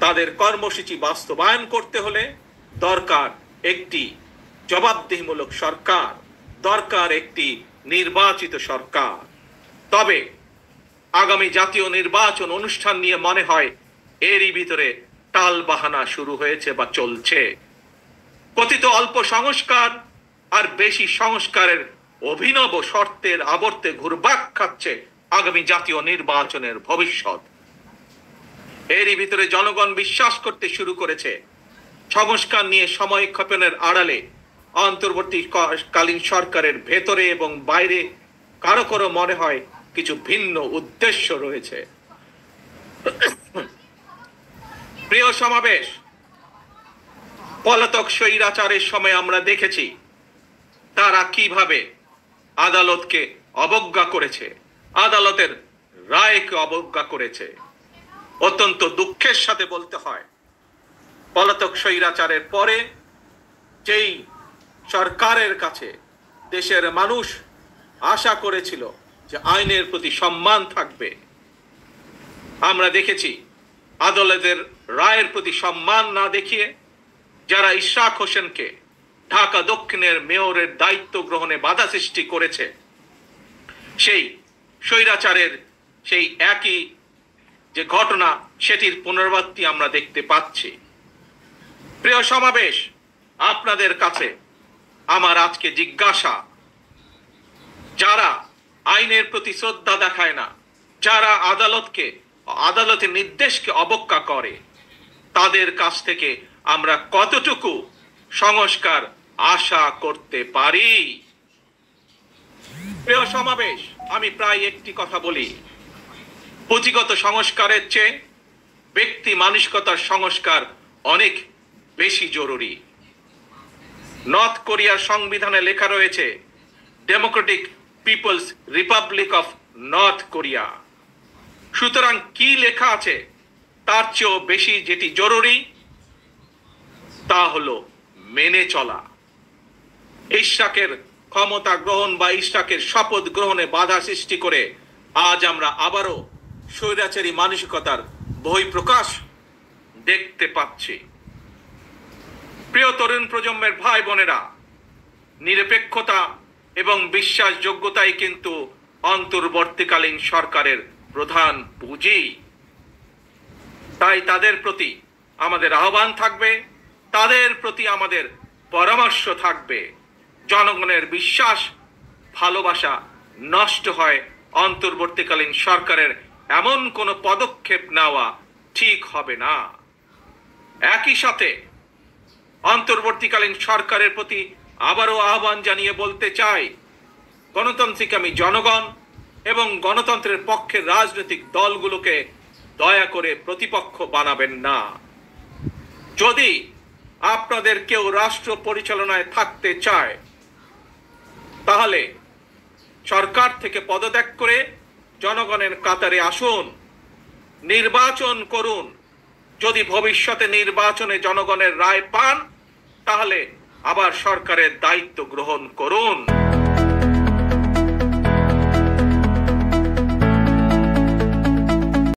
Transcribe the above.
তাদের কর্মসূচি বাস্তবায়ন করতে হলে দরকার একটি জবাবদিহিমূলক সরকার, দরকার একটি নির্বাচিত সরকার। তবে আগামী জাতীয় নির্বাচন অনুষ্ঠান নিয়ে মনে হয় এরই ভিতরে টালবাহানা শুরু হয়েছে বা চলছে। কথিত অল্প সংস্কার আর বেশি সংস্কারের অভিনব শর্তের আবর্তে ঘুরপাক খাচ্ছে আগামী জাতীয় নির্বাচনের ভবিষ্যৎ। এরই ভিতরে জনগণ বিশ্বাস করতে শুরু করেছে সংস্কার নিয়ে সময়ক্ষেপণের আড়ালে অন্তর্বর্তীকালীন সরকারের ভেতরে এবং বাইরে কারো কারো মনে হয় কিছু ভিন্ন উদ্দেশ্য রয়েছে। প্রিয় সমাবেশ, পলাতক স্বৈরাচারের সময় আমরা দেখেছি তারা কিভাবে আদালতকে অবজ্ঞা করেছে, আদালতের রায়কে অবজ্ঞা করেছে। অত্যন্ত দুঃখের সাথে বলতে হয়, পলাতক স্বৈরাচারের পরে যেই সরকারের কাছে দেশের মানুষ আশা করেছিল যে আইনের প্রতি সম্মান থাকবে, আমরা দেখেছি আদালতের রায়ের প্রতি সম্মান না দেখিয়ে যারা ইশরাক হোসেনকে ঢাকা দক্ষিণের মেয়রের দায়িত্ব গ্রহণে বাধা সৃষ্টি করেছে, সেই স্বৈরাচারের সেই একই যে ঘটনা সেটির পুনরাবৃত্তি আমরা দেখতে পাচ্ছি। প্রিয় সমাবেশ, আপনাদের কাছে আমার আজকে জিজ্ঞাসা, যারা আইনের প্রতি শ্রদ্ধা দেখায় না, যারা আদালতের নির্দেশকে অবজ্ঞা করে, তাদের কাছ থেকে আমরা কতটুকু সংস্কার আশা করতে পারি? প্রিয় সমাবেশ, আমি প্রায় একটি কথা বলি, পুঁথিগত সংস্কারের চেয়ে ব্যক্তি মানসিকতার সংস্কার অনেক বেশি জরুরি। নর্থ কোরিয়ার সংবিধানে লেখা রয়েছে Democratic People's Republic of North Korea. সুতরাং কি লেখা আছে তার চেয়েও বেশি যেটি জরুরি তা হলো মেনে চলা। ইশরাকের ক্ষমতা গ্রহণ বা ইশরাকের শপথ গ্রহণে বাধা সৃষ্টি করে আজ আমরা আবারও স্বৈরাচারী মানসিকতার বহিঃপ্রকাশ দেখতে পাচ্ছি। প্রিয় তরুণ প্রজন্মের ভাই বোনেরা, নিরপেক্ষতা এবং বিশ্বাসযোগ্যতাই কিন্তু অন্তর্বর্তীকালীন সরকারের প্রধান পুঁজি। তাই তাদের প্রতি আমাদের আহ্বান থাকবে, তাদের প্রতি আমাদের পরামর্শ থাকবে। জনগণের বিশ্বাস ভালোবাসা নষ্ট হয় অন্তর্বর্তীকালীন সরকারের এমন কোনো পদক্ষেপ নেওয়া ঠিক হবে না। একই সাথে অন্তর্বর্তীকালীন সরকারের প্রতি আবারও আহ্বান জানিয়ে বলতে চাই, গণতান্ত্রিক আমি জনগণ এবং গণতন্ত্রের পক্ষের রাজনৈতিক দলগুলোকে দয়া করে প্রতিপক্ষ বানাবেন না। যদি আপনাদের কেউ রাষ্ট্র পরিচালনায় থাকতে চায় তাহলে সরকার থেকে পদত্যাগ করে জনগণের কাতারে আসুন, নির্বাচন করুন। যদি ভবিষ্যতে নির্বাচনে জনগণের রায় পান তাহলে আবার সরকারের দায়িত্ব গ্রহণ করুন।